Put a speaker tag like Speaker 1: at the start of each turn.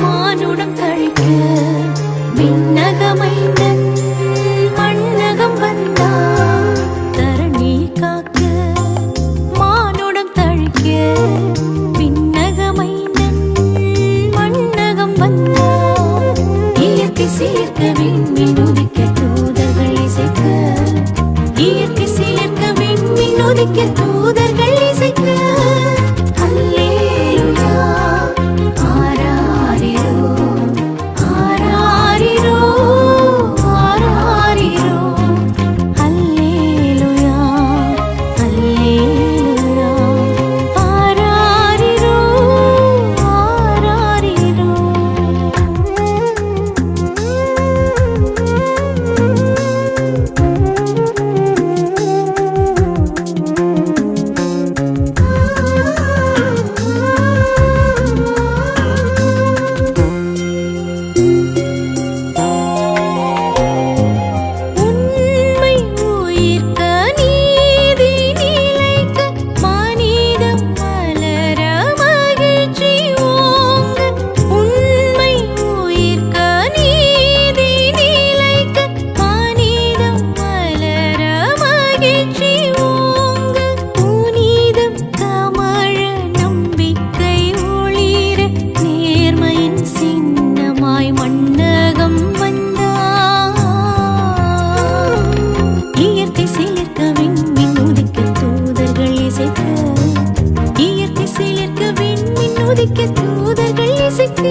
Speaker 1: மானுடம் தழைக்க விண்ணகமைந்தன் மண்ணகம் வந்தான் தரணி காக்க. மானுடம் தழைக்க விண்ணகமைந்தன் மண்ணகம் வந்தான் இயற்கை சேர்க்க விண்மீன் உதிக்க தூதர்கள் இசைக்க. இயற்கை சேர்க்க விண்மீன் உதிக்க தூதர்கள் இசைக்க. அல்லேலூயா ஆராரிரோ ஆராரிரோ ஆராரிரோ. அல்லேலூயா அல்லேலூயா ஆராரிரோ ஆராரிரோ. உண்மை உயிர்க்க நீதி நிலைக்க மனிதம் மலர மகிழ்ச்சி ஓங்க. உண்மை உயிர்க்க நீதி நிலைக்க மனிதம் மலர மகிழ்ச்சி ஓங்க. புனிதம் கமழ நம்பிக்கை ஒளிர நேர்மையின் சின்னமாய் மண்ணகம் வந்தான் இயற்கை சேர்க்க விண்மீன் உதிக்க தூதர்கள் இசைக்க. இயற்கை சேர்க்க விண்மீன் உதிக்க தூதர்கள் இசைக்க.